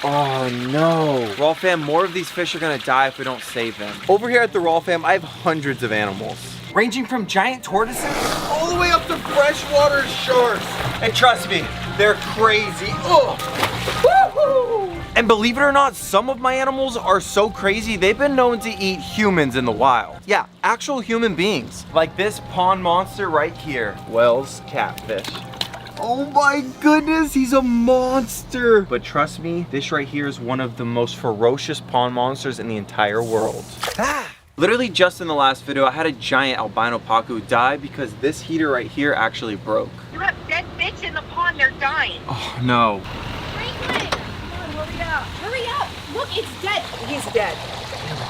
Oh no. Raw fam, more of these fish are gonna die if we don't save them. Over here at the Raw fam, I have hundreds of animals. Ranging from giant tortoises all the way up to freshwater sharks. And trust me, they're crazy. Oh. Woo-hoo! And believe it or not, some of my animals are so crazy, they've been known to eat humans in the wild. Yeah, actual human beings. Like this pond monster right here, Wells catfish. Oh my goodness, he's a monster. But trust me, this right here is one of the most ferocious pond monsters in the entire world. Ah! Literally just in the last video, I had a giant albino pacu die because this heater right here actually broke. You have dead fish in the pond, they're dying. Oh no. Franklin, come on, hurry up. Hurry up. Look, it's dead. He's dead.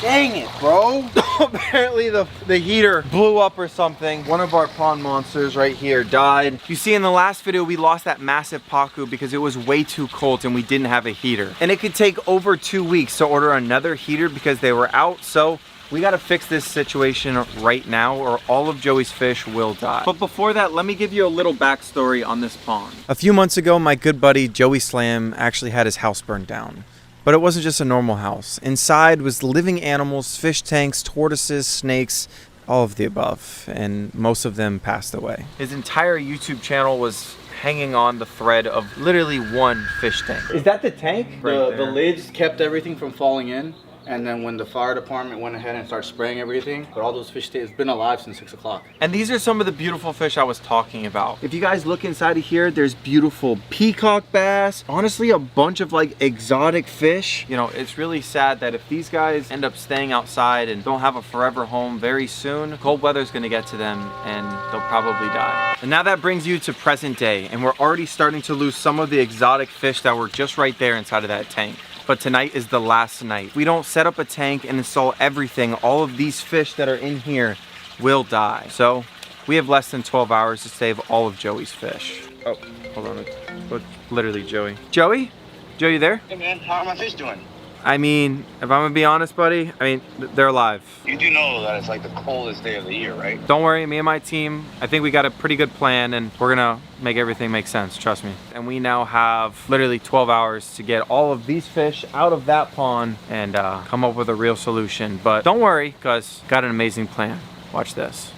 Dang it, bro. Apparently the heater blew up or something. One of our pond monsters right here died. You see in the last video, we lost that massive pacu because it was way too cold and we didn't have a heater. And it could take over 2 weeks to order another heater because they were out. So we gotta fix this situation right now or all of Joey's fish will die. But before that, let me give you a little backstory on this pond. A few months ago, my good buddy Joey Slam actually had his house burned down. But it wasn't just a normal house. Inside was living animals, fish tanks, tortoises, snakes, all of the above. And most of them passed away. His entire YouTube channel was hanging on the thread of literally one fish tank. Is that the tank? The lids kept everything from falling in. And then when the fire department went ahead and started spraying everything, but all those fish stayed, it's been alive since 6 o'clock. And these are some of the beautiful fish I was talking about. If you guys look inside of here, there's beautiful peacock bass. Honestly, a bunch of like exotic fish. You know, it's really sad that if these guys end up staying outside and don't have a forever home very soon, cold weather's gonna get to them and they'll probably die. And now that brings you to present day, and we're already starting to lose some of the exotic fish that were just right there inside of that tank. But tonight is the last night. If we don't set up a tank and install everything, all of these fish that are in here will die. So we have less than 12 hours to save all of Joey's fish. Oh, hold on. Look, literally Joey. Joey? Joey, you there? Hey man, how are my fish doing? I mean, if I'm gonna be honest, buddy, I mean, they're alive. You do know that it's like the coldest day of the year, right? Don't worry, me and my team, I think we got a pretty good plan and we're gonna make everything make sense, trust me. And we now have literally 12 hours to get all of these fish out of that pond and come up with a real solution. But don't worry, because got an amazing plan. Watch this.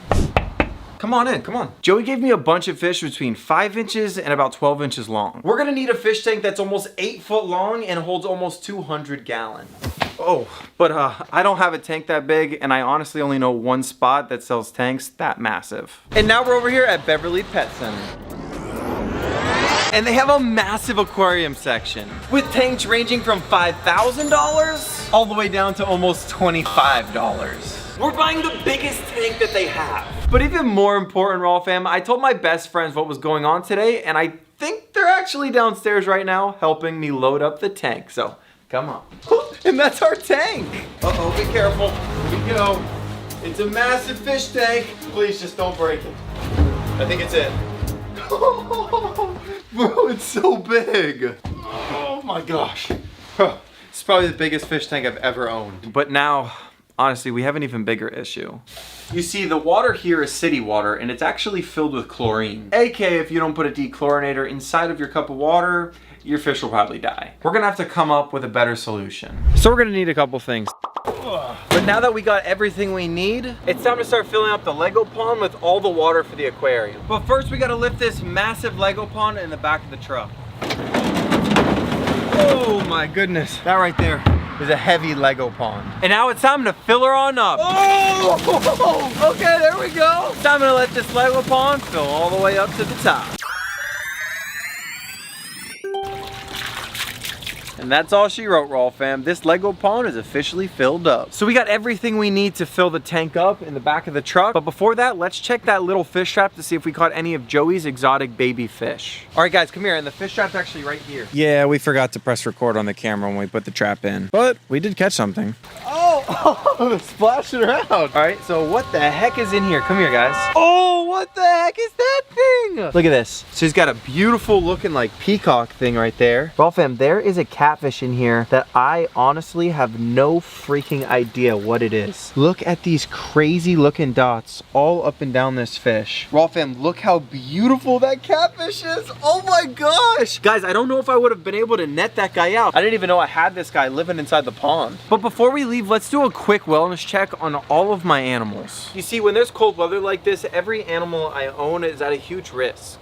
Come on in, come on. Joey gave me a bunch of fish between 5 inches and about 12 inches long. We're gonna need a fish tank that's almost 8 foot long and holds almost 200 gallons. Oh, but I don't have a tank that big, and I honestly only know one spot that sells tanks that massive. And now we're over here at Beverly Pet Center. And they have a massive aquarium section with tanks ranging from $5,000 all the way down to almost $25. We're buying the biggest tank that they have. But even more important, Raw fam, I told my best friends what was going on today, and I think they're actually downstairs right now helping me load up the tank. So come on. And that's our tank. Uh-oh, be careful. Here we go. It's a massive fish tank. Please just don't break it. I think it's it. Bro, it's so big. Oh my gosh. It's probably the biggest fish tank I've ever owned. But now, honestly, we have an even bigger issue. You see, the water here is city water, and it's actually filled with chlorine. AKA, if you don't put a dechlorinator inside of your cup of water, your fish will probably die. We're gonna have to come up with a better solution. So we're gonna need a couple things. But now that we got everything we need, it's time to start filling up the Lego pond with all the water for the aquarium. But first we gotta lift this massive Lego pond in the back of the truck. Oh my goodness, that right there is a heavy Lego pond. And now it's time to fill her on up. Oh, okay, there we go. Time to let this Lego pond fill all the way up to the top. And that's all she wrote, Raw fam. This Lego pond is officially filled up. So we got everything we need to fill the tank up in the back of the truck. But before that, let's check that little fish trap to see if we caught any of Joey's exotic baby fish. All right, guys, come here. And the fish trap's actually right here. Yeah, we forgot to press record on the camera when we put the trap in. But we did catch something. Oh, splashing her out. All right, so what the heck is in here? Come here, guys. Oh, what What the heck is that thing? Look at this. So he's got a beautiful looking like peacock thing right there. Well, fam, there is a catfish in here that I honestly have no freaking idea what it is. Look at these crazy looking dots all up and down this fish. Raw fam, look how beautiful that catfish is. Oh my gosh. Guys, I don't know if I would have been able to net that guy out. I didn't even know I had this guy living inside the pond. But before we leave, let's do a quick wellness check on all of my animals. You see, when there's cold weather like this, every animal I own is at a huge risk.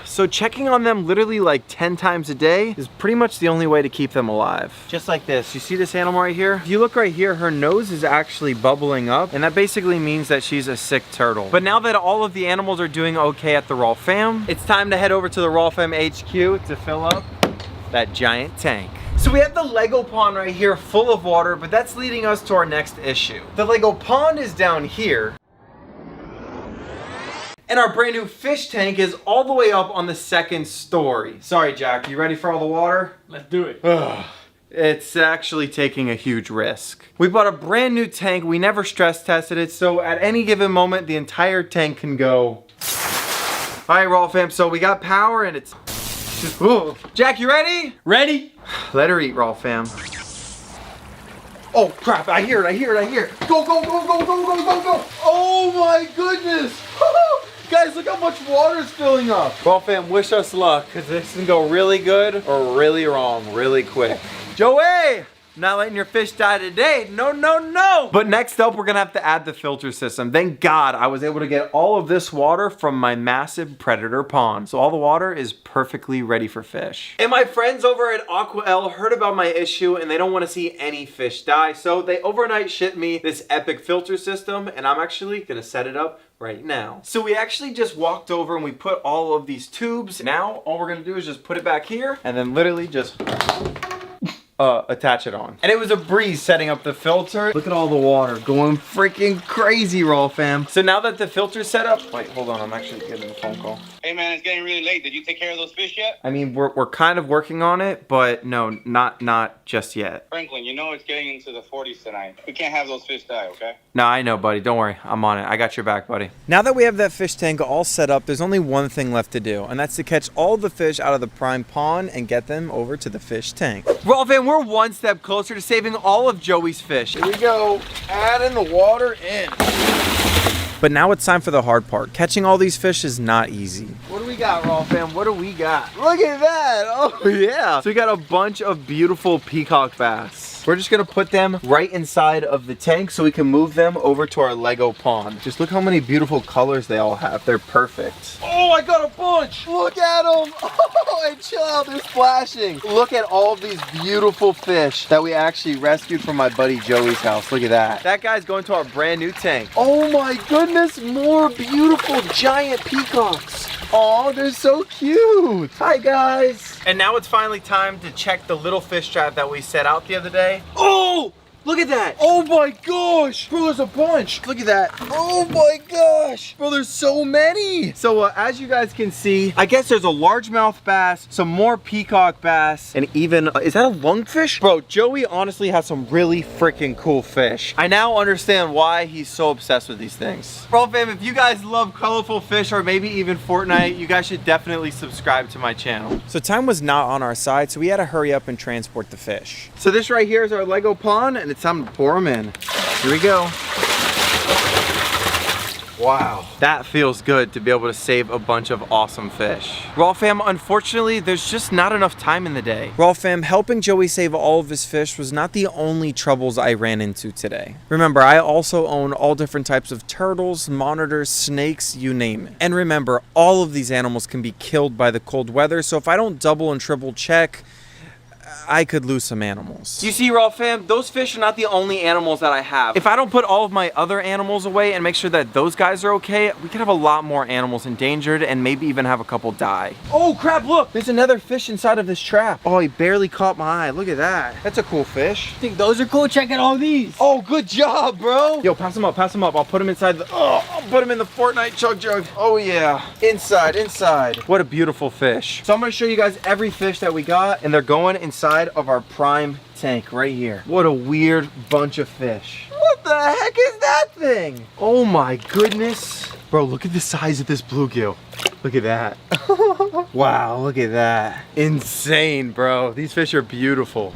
So checking on them literally like 10 times a day is pretty much the only way to keep them alive. Just like this. You see this animal right here? If you look right here, her nose is actually bubbling up, and that basically means that she's a sick turtle. But now that all of the animals are doing okay at the Raw Fam, it's time to head over to the Raw Fam HQ to fill up that giant tank. So we have the Lego pond right here full of water, but that's leading us to our next issue. The Lego pond is down here, and our brand new fish tank is all the way up on the second story. Sorry, Jack, you ready for all the water? Let's do it. It's actually taking a huge risk. We bought a brand new tank, we never stress tested it, so at any given moment, the entire tank can go. All right, Raw Fam, so we got power and it's just, whoa. Jack, you ready? Ready? Let her eat, Raw Fam. Oh crap, I hear it. Go, go, go, go, go, go, go, go. Oh my goodness. Guys, look how much water is filling up. Raw Fam, wish us luck, because this can go really good or really wrong really quick. Joey! Not letting your fish die today. No, no, no. But next up, we're gonna have to add the filter system. Thank God I was able to get all of this water from my massive predator pond. So all the water is perfectly ready for fish. And my friends over at RAWWFishing heard about my issue and they don't wanna see any fish die. So they overnight shipped me this epic filter system, and I'm actually gonna set it up right now. So we actually just walked over and we put all of these tubes. Now, all we're gonna do is just put it back here and then literally just attach it on. And it was a breeze setting up the filter. Look at all the water going freaking crazy, Raw Fam. So now that the filter's set up, wait, hold on, I'm actually getting a phone call. Hey man, it's getting really late. Did you take care of those fish yet? I mean, we're kind of working on it, but no, not just yet. Franklin, you know it's getting into the 40s tonight. We can't have those fish die, okay? No, I know, buddy. Don't worry. I'm on it. I got your back, buddy. Now that we have that fish tank all set up, there's only one thing left to do, and that's to catch all the fish out of the prime pond and get them over to the fish tank. Well, Van, we're one step closer to saving all of Joey's fish. Here we go. Adding the water in. But now it's time for the hard part. Catching all these fish is not easy. What do we got, Raw Fam? What do we got? Look at that. Oh, yeah. So we got a bunch of beautiful peacock bass. We're just gonna put them right inside of the tank so we can move them over to our Lego pond. Just look how many beautiful colors they all have. They're perfect. Oh, I got a bunch. Look at them. Oh, and chill out, they're splashing. Look at all of these beautiful fish that we actually rescued from my buddy Joey's house. Look at that. That guy's going to our brand new tank. Oh my goodness, more beautiful giant peacocks. Oh, they're so cute. Hi, guys. And now it's finally time to check the little fish trap that we set out the other day. Oh, look at that. Oh my gosh. Bro, there's a bunch. Look at that. Oh my gosh. Bro, there's so many. So as you guys can see, I guess there's a largemouth bass, some more peacock bass, and even, is that a lungfish? Bro, Joey honestly has some really freaking cool fish. I now understand why he's so obsessed with these things. Bro fam, if you guys love colorful fish or maybe even Fortnite, you guys should definitely subscribe to my channel. So time was not on our side, so we had to hurry up and transport the fish. So this right here is our Lego pond, and it's time to pour them in. Here we go. Wow, that feels good to be able to save a bunch of awesome fish. Raw Fam, unfortunately, there's just not enough time in the day. Raw Fam, helping Joey save all of his fish was not the only troubles I ran into today. Remember, I also own all different types of turtles, monitors, snakes, you name it. And remember, all of these animals can be killed by the cold weather, so if I don't double and triple check, I could lose some animals. You see, Raw Fam, those fish are not the only animals that I have. If I don't put all of my other animals away and make sure that those guys are okay, we could have a lot more animals endangered and maybe even have a couple die. Oh crap, look, there's another fish inside of this trap. Oh, he barely caught my eye. Look at that. That's a cool fish. Think those are cool? Check out all these. Oh, good job, bro. Yo, pass them up, pass them up. I'll put them inside the, I'll put them in the Fortnite chug jug. Oh yeah, inside. What a beautiful fish. So I'm gonna show you guys every fish that we got, and they're going inside of our prime tank right here. What a weird bunch of fish. What the heck is that thing? Oh my goodness. Bro, look at the size of this bluegill. Look at that. Wow, look at that. Insane, bro. These fish are beautiful.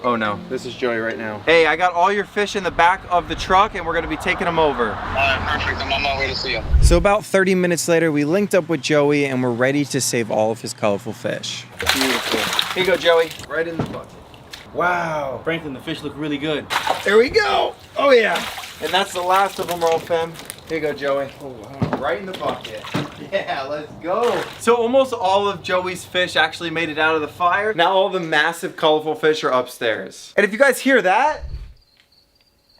Oh no, this is Joey right now. Hey, I got all your fish in the back of the truck and we're gonna be taking them over. All right, perfect. I'm on my way to see you. So about 30 minutes later, we linked up with Joey and we're ready to save all of his colorful fish. Beautiful. Here you go, Joey. Right in the bucket. Wow. Franklin, the fish look really good. There we go. Oh yeah. And that's the last of them, Roll Fam. Here you go, Joey. Oh, wow. Right in the bucket. Yeah, let's go. So almost all of Joey's fish actually made it out of the fire. Now all the massive colorful fish are upstairs. And if you guys hear that,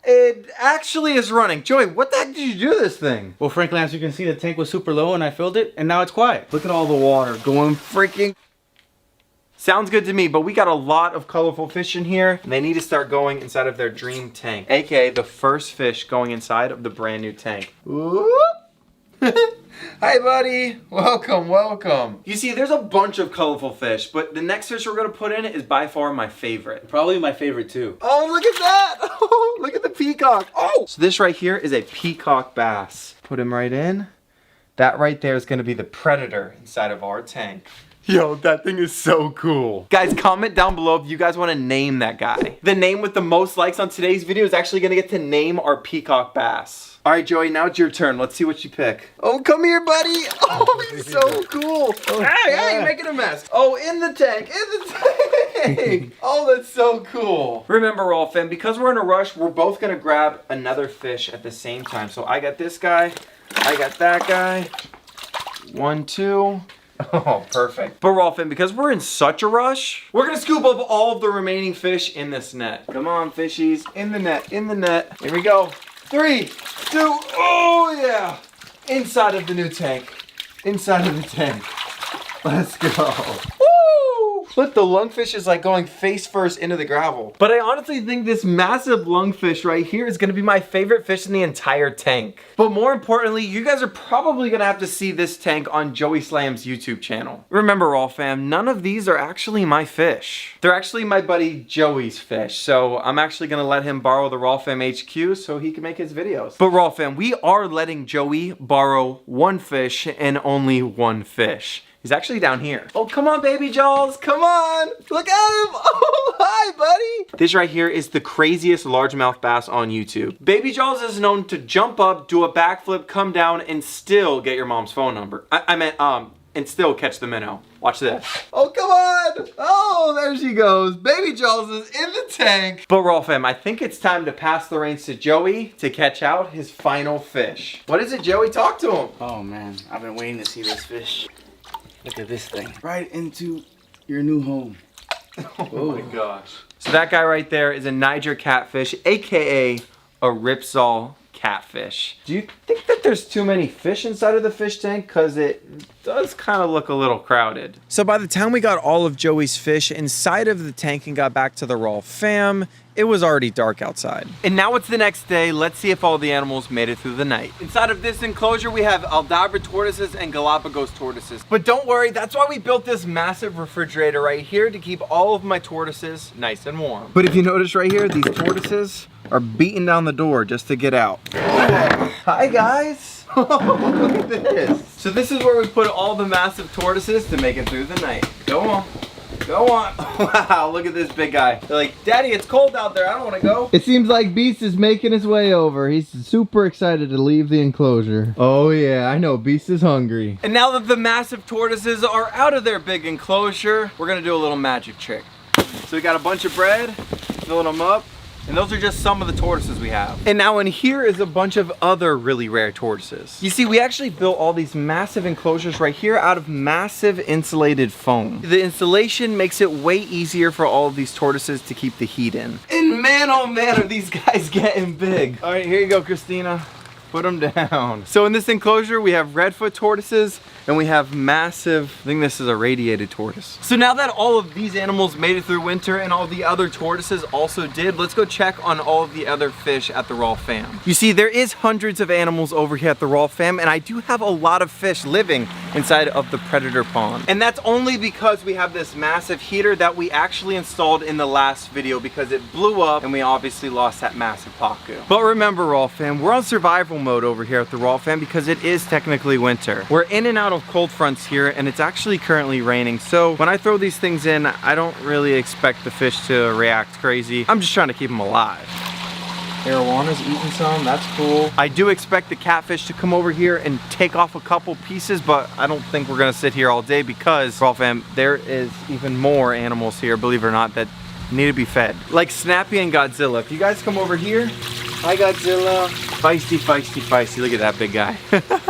it actually is running. Joey, what the heck did you do to this thing? Well, Franklin, as you can see, the tank was super low and I filled it and now it's quiet. Look at all the water going freaking. Sounds good to me, but we got a lot of colorful fish in here and they need to start going inside of their dream tank, aka the first fish going inside of the brand new tank. Whoop. Hi buddy, welcome, welcome. You see, there's a bunch of colorful fish, but the next fish we're gonna put in is by far my favorite. Probably my favorite too. Oh, look at that. Oh, look at the peacock. Oh, so this right here is a peacock bass. Put him right in. That right there is gonna be the predator inside of our tank. Yo, that thing is so cool. Guys, comment down below if you guys want to name that guy. The name with the most likes on today's video is actually going to get to name our peacock bass. All right, Joey, now it's your turn. Let's see what you pick. Oh, come here, buddy. Oh, he's so cool. Hey, you're making a mess. Oh, in the tank, in the tank. Oh, that's so cool. Remember, Raw Fam, because we're in a rush, we're both going to grab another fish at the same time. So I got this guy. I got that guy. 1, 2. Oh, perfect. But Rolfin, because we're in such a rush, we're gonna scoop up all of the remaining fish in this net. Come on, fishies. In the net, in the net. Here we go. 3, 2, oh yeah. Inside of the new tank. Inside of the tank. Let's go. Woo! Look, the lungfish is like going face first into the gravel. But I honestly think this massive lungfish right here is gonna be my favorite fish in the entire tank. But more importantly, you guys are probably gonna have to see this tank on Joey Slam's YouTube channel. Remember, Raw Fam, none of these are actually my fish. They're actually my buddy Joey's fish. So I'm actually gonna let him borrow the Raw Fam HQ so he can make his videos. But Raw Fam, we are letting Joey borrow one fish and only one fish. He's actually down here. Oh, come on, baby Jaws. Come on. Look at him. Oh, hi, buddy. This right here is the craziest largemouth bass on YouTube. Baby Jaws is known to jump up, do a backflip, come down, and still get your mom's phone number. I meant, and still catch the minnow. Watch this. Oh, come on. Oh, there she goes. Baby Jaws is in the tank. But Raw Fam, I think it's time to pass the reins to Joey to catch out his final fish. What is it, Joey? Talk to him. Oh, man. I've been waiting to see this fish. Look at this thing. Right into your new home. Oh my gosh. So that guy right there is a Niger catfish, aka a Ripsaw catfish. Do you think that there's too many fish inside of the fish tank? Cause it does kind of look a little crowded. So by the time we got all of Joey's fish inside of the tank and got back to the Raw Fam, it was already dark outside. And now it's the next day. Let's see if all the animals made it through the night. Inside of this enclosure, we have Aldabra tortoises and Galapagos tortoises. But don't worry, that's why we built this massive refrigerator right here to keep all of my tortoises nice and warm. But if you notice right here, these tortoises are beating down the door just to get out. Hi guys. Look at this. So this is where we put all the massive tortoises to make it through the night. Go on. Go on. Wow, look at this big guy. They're like, Daddy, it's cold out there. I don't want to go. It seems like Beast is making his way over. He's super excited to leave the enclosure. Oh yeah, I know. Beast is hungry. And now that the massive tortoises are out of their big enclosure, we're going to do a little magic trick. So we got a bunch of bread, filling them up. And those are just some of the tortoises we have. And now in here is a bunch of other really rare tortoises. You see, we actually built all these massive enclosures right here out of massive insulated foam. The insulation makes it way easier for all of these tortoises to keep the heat in. And man, oh man, are these guys getting big. All right, here you go, Christina. Put them down. So in this enclosure, we have redfoot tortoises and we have massive, I think this is a radiated tortoise. So now that all of these animals made it through winter and all the other tortoises also did, let's go check on all of the other fish at the Raw Fam. You see, there is hundreds of animals over here at the Raw Fam, and I do have a lot of fish living inside of the predator pond. And that's only because we have this massive heater that we actually installed in the last video because it blew up and we obviously lost that massive pacu. But remember, Raw Fam, we're on survival mode over here at the Raw Fam because it is technically winter. We're in and out of cold fronts here and it's actually currently raining. So when I throw these things in, I don't really expect the fish to react crazy. I'm just trying to keep them alive. Arowana's eating some, that's cool. I do expect the catfish to come over here and take off a couple pieces, but I don't think we're gonna sit here all day because, Raw Fam, there is even more animals here, believe it or not, that need to be fed. Like Snappy and Godzilla. If you guys come over here, hi Godzilla. Feisty, feisty, feisty. Look at that big guy.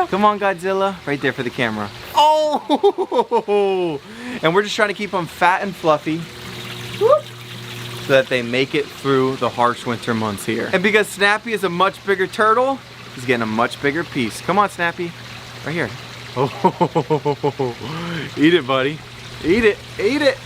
Come on, Godzilla. Right there for the camera. Oh! And we're just trying to keep them fat and fluffy. Whoop. So that they make it through the harsh winter months here. And because Snappy is a much bigger turtle, he's getting a much bigger piece. Come on, Snappy. Right here. Oh, eat it, buddy. Eat it, eat it.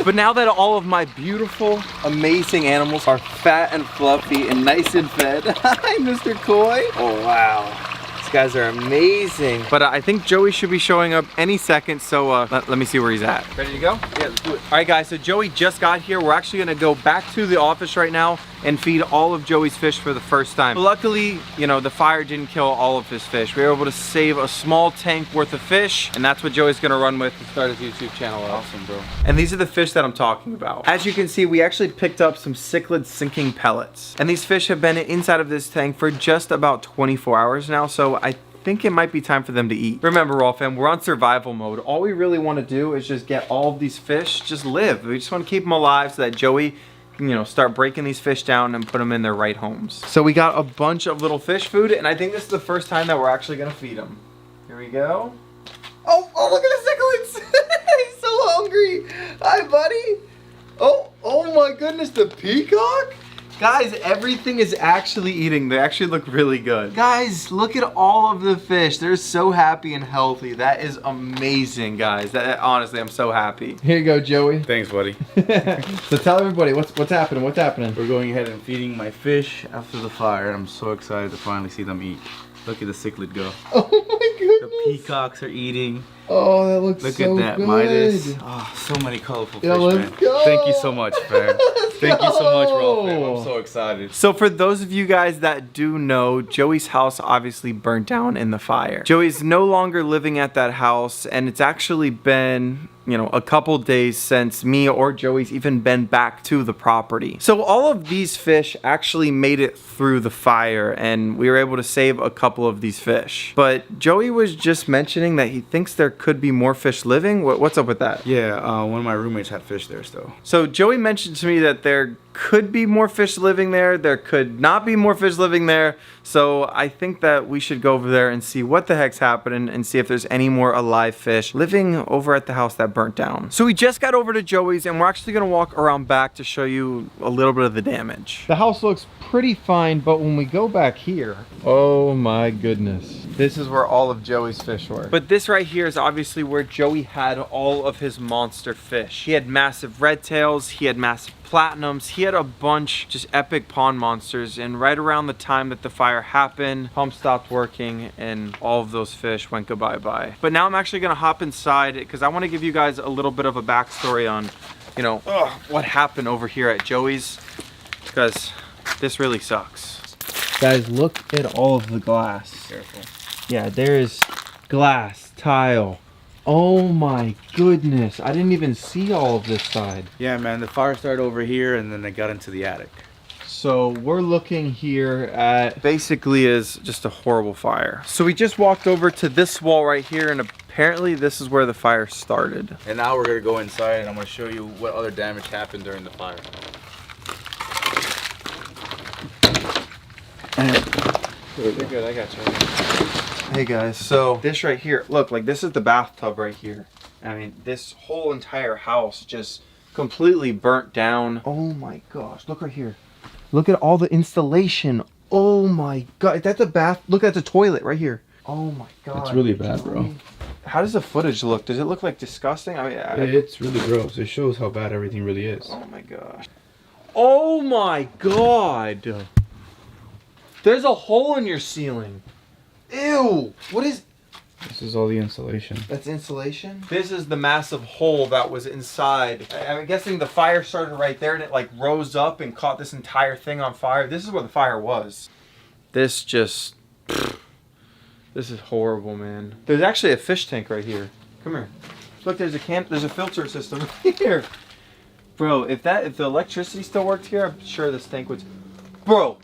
But now that all of my beautiful, amazing animals are fat and fluffy and nice and fed. Hi, Mr. Koi. Oh, wow. These guys are amazing. But I think Joey should be showing up any second, so let me see where he's at. Ready to go? Yeah, let's do it. All right, guys, so Joey just got here. We're actually gonna go back to the office right now and feed all of Joey's fish for the first time. Luckily, you know, the fire didn't kill all of his fish. We were able to save a small tank worth of fish, and that's what Joey's gonna run with to start his YouTube channel. Awesome, bro. And these are the fish that I'm talking about. As you can see, we actually picked up some cichlid sinking pellets. And these fish have been inside of this tank for just about 24 hours now, so I think it might be time for them to eat. Remember, Raw Fam, we're on survival mode. All we really want to do is just get all of these fish just live. We just want to keep them alive so that Joey can, you know, start breaking these fish down and put them in their right homes. So we got a bunch of little fish food, and I think this is the first time that we're actually gonna feed them. Here we go. Oh, look at the cichlids. He's so hungry. Hi, buddy. Oh my goodness, the peacock? Guys, everything is actually eating. They actually look really good. Guys, look at all of the fish. They're so happy and healthy. That is amazing, guys. Honestly, I'm so happy. Here you go, Joey. Thanks, buddy. So tell everybody what's happening. What's happening? We're going ahead and feeding my fish after the fire. I'm so excited to finally see them eat. Look at the cichlid go. Oh my goodness. The peacocks are eating. Oh, that looks Look so at that, good. Midas. Oh, so many colorful Yeah, fish, let's man. go. Thank you so much, fam. Thank you so much, Raw fam. go. I'm so excited. So for those of you guys that do know, Joey's house obviously burnt down in the fire. Joey's no longer living at that house, and it's actually been, you know, a couple days since me or Joey's even been back to the property. So all of these fish actually made it through the fire, and we were able to save a couple of these fish. But Joey was just mentioning that he thinks there could be more fish living. What's up with that? Yeah, one of my roommates had fish there still. So Joey mentioned to me that there could be more fish living there. There could not be more fish living there. So I think that we should go over there and see what the heck's happening and see if there's any more alive fish living over at the house that burnt down. So we just got over to Joey's and we're actually gonna walk around back to show you a little bit of the damage. The house looks pretty fine, but when we go back here, oh my goodness. This is where all of Joey's fish were. But this right here is obviously where Joey had all of his monster fish. He had massive red tails, he had massive platinums, he had a bunch just epic pond monsters, and right around the time that the fire happened, pump stopped working and all of those fish went goodbye. But now I'm actually gonna hop inside because I want to give you guys a little bit of a backstory on, you know, what happened over here at Joey's, because this really sucks. Guys, look at all of the glass. Careful. Yeah, there's glass, tile. Oh my goodness, I didn't even see all of this side. Yeah, man, the fire started over here and then they got into the attic. So we're looking here at, Basically is just a horrible fire. So we just walked over to this wall right here, and apparently this is where the fire started. And now we're gonna go inside and I'm gonna show you what other damage happened during the fire. You're good, I got you. Hey guys, so this right here, look, like this is the bathtub right here. I mean, this whole entire house just completely burnt down. Oh my gosh, look right here. Look at all the installation Oh my god, that's a bath. Look at the toilet right here. Oh my god. It's really bad, bro. How does the footage look? Does it look like disgusting? I mean, It's really gross. It shows how bad everything really is. oh my gosh. Oh my god. There's a hole in your ceiling. Ew. What is... This is all the insulation. That's insulation? This is the massive hole that was inside. I'm guessing the fire started right there and it like rose up and caught this entire thing on fire. This is where the fire was. This just... This is horrible, man. There's actually a fish tank right here. Come here. Look, there's a filter system right here. Bro, if the electricity still worked here, I'm sure this tank would... Bro!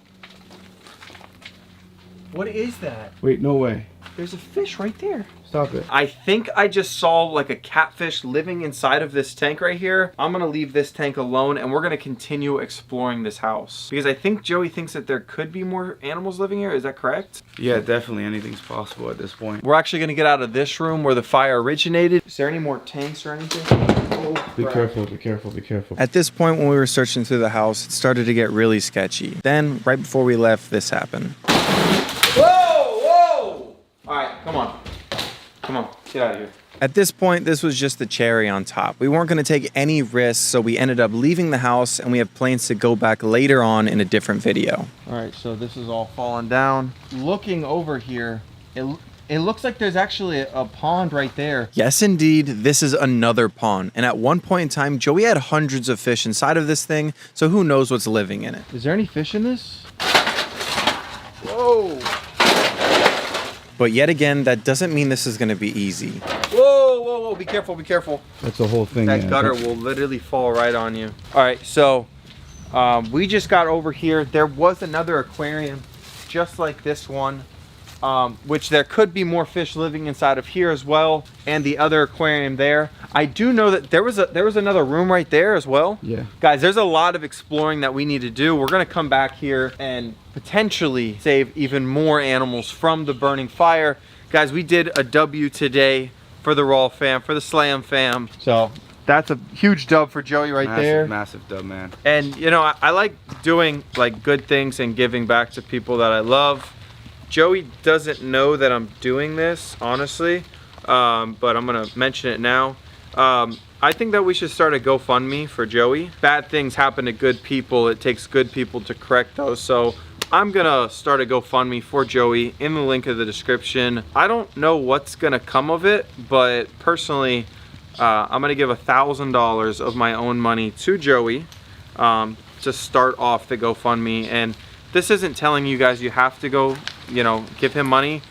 What is that? Wait, no way. There's a fish right there. Stop it. I think I just saw like a catfish living inside of this tank right here. I'm gonna leave this tank alone and we're gonna continue exploring this house. Because I think Joey thinks that there could be more animals living here. Is that correct? Yeah, definitely anything's possible at this point. We're actually gonna get out of this room where the fire originated. Is there any more tanks or anything? Oh, Be careful, be careful, be careful. At this point when we were searching through the house, it started to get really sketchy. Then, right before we left, this happened. Whoa! Alright, come on. Come on, get out of here. At this point, this was just the cherry on top. We weren't gonna take any risks, so we ended up leaving the house and we have plans to go back later on in a different video. Alright, so this is all falling down. Looking over here, it looks like there's actually a pond right there. Yes, indeed, this is another pond. And at one point in time, Joey had hundreds of fish inside of this thing, so who knows what's living in it. Is there any fish in this? Whoa! But yet again, that doesn't mean this is gonna be easy. Whoa, whoa, whoa, be careful, be careful. That's the whole thing. That gutter will literally fall right on you. All right, so we just got over here. There was another aquarium just like this one, which there could be more fish living inside of here as well, and the other aquarium there. I do know that there was another room right there as well. Yeah. Guys, there's a lot of exploring that we need to do. We're gonna come back here and potentially save even more animals from the burning fire. Guys, we did a W today for the Raw fam, for the Slam fam. So that's a huge dub for Joey right there. Massive dub, man. And you know, I like doing like good things and giving back to people that I love. Joey doesn't know that I'm doing this, honestly, but I'm gonna mention it now. I think that we should start a GoFundMe for Joey. Bad things happen to good people. It takes good people to correct those. So I'm gonna start a GoFundMe for Joey in the link of the description. I don't know what's gonna come of it, but personally, I'm gonna give $1,000 of my own money to Joey to start off the GoFundMe. And this isn't telling you guys you have to go, you know, give him money,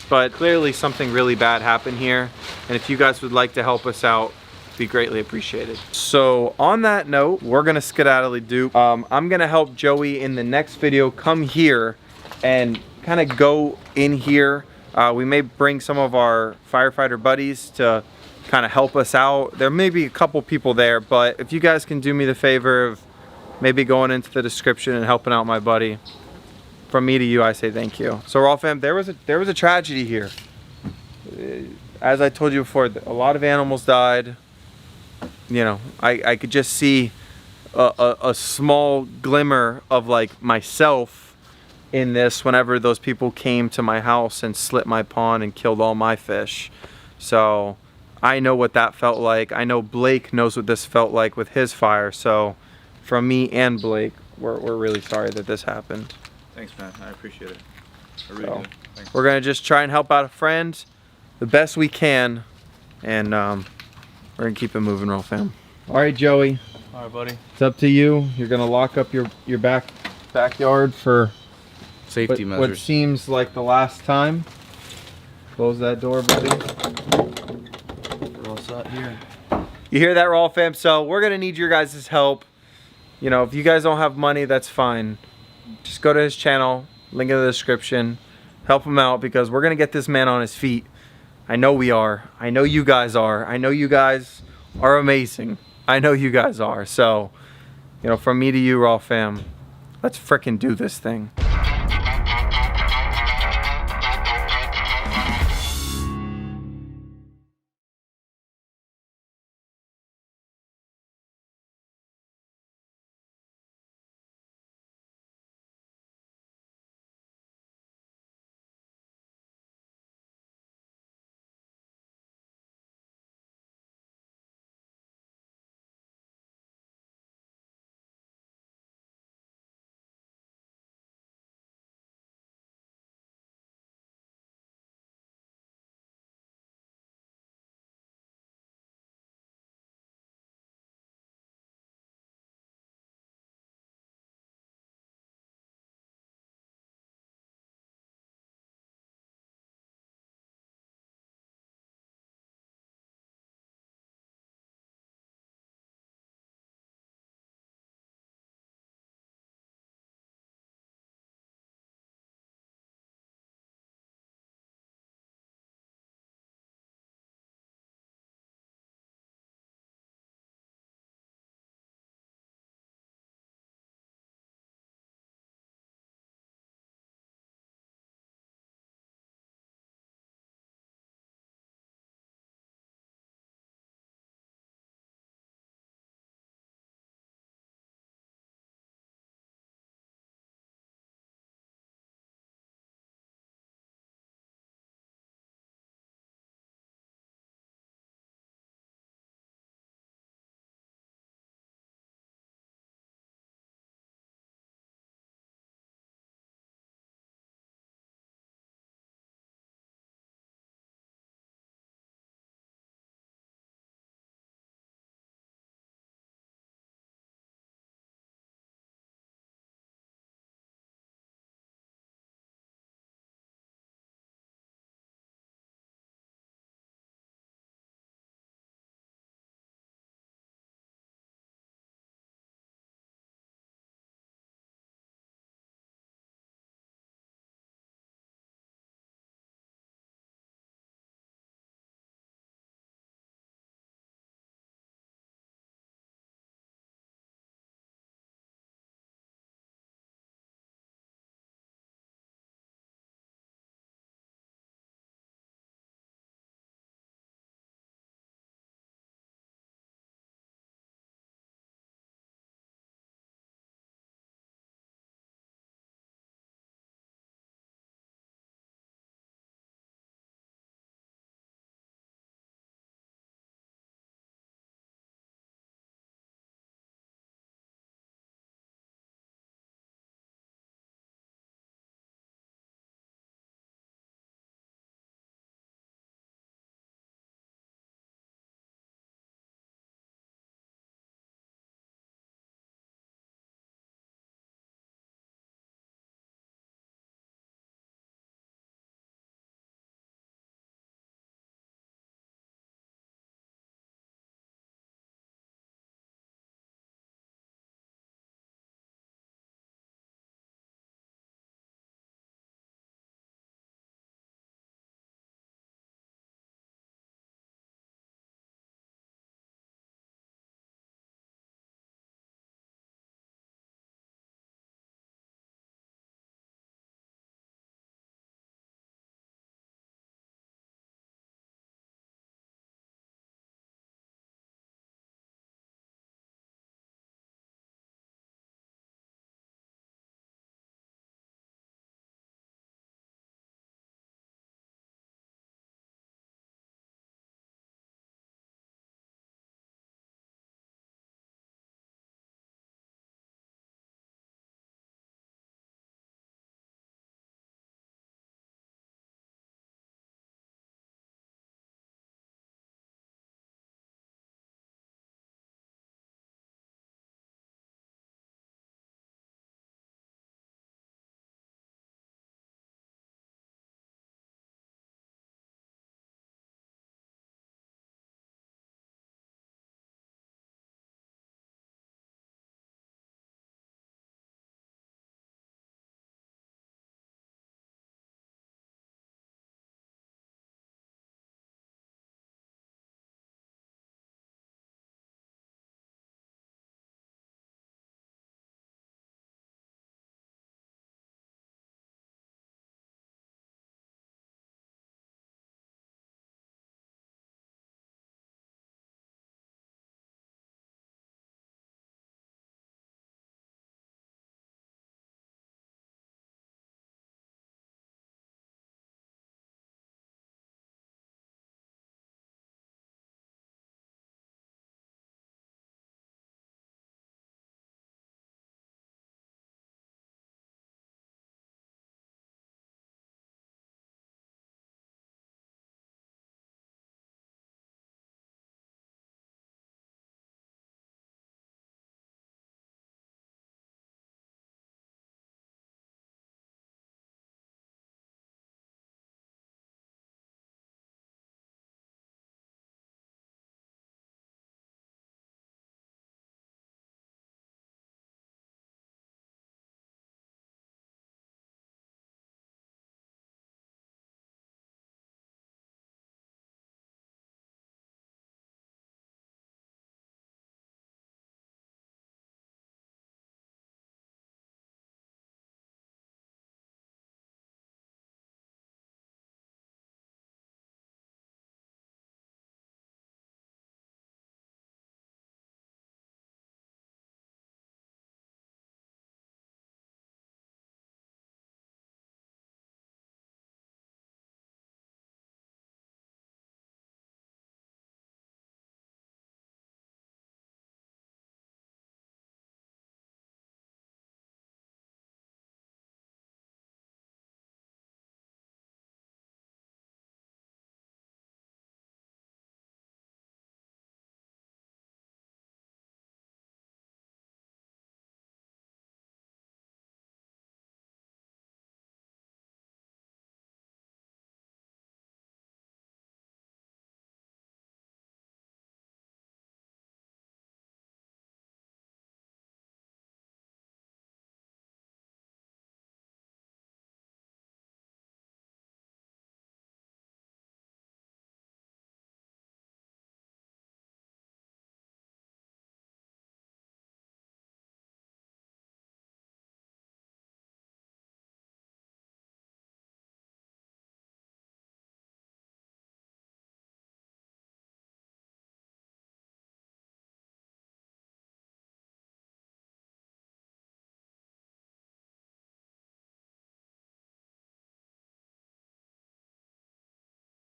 but clearly something really bad happened here. And if you guys would like to help us out, be greatly appreciated. So on that note, we're gonna skedaddly-doo. I'm gonna help Joey in the next video come here and kind of go in here. We may bring some of our firefighter buddies to kind of help us out. There may be a couple people there, but if you guys can do me the favor of maybe going into the description and helping out my buddy, from me to you, I say thank you. So Raw fam, there was a tragedy here. As I told you before, a lot of animals died. You know, I could just see a small glimmer of like myself in this whenever those people came to my house and slit my pond and killed all my fish. So I know what that felt like. I know Blake knows what this felt like with his fire. So from me and Blake, we're really sorry that this happened. Thanks, man. I appreciate it. I really do. Thanks. We're gonna just try and help out a friend the best we can, and we're gonna keep it moving, Raw fam. All right, Joey. All right, buddy. It's up to you. You're gonna lock up your backyard for Safety what measures. seems like the last time. Close that door, buddy. We're all set here. You hear that, Raw fam? So we're gonna need your guys' help. You know, if you guys don't have money, that's fine. Just go to his channel, link in the description. Help him out because we're gonna get this man on his feet. I know we are. I know you guys are. I know you guys are amazing. I know you guys are. So, you know, from me to you, Raw fam, let's frickin' do this thing.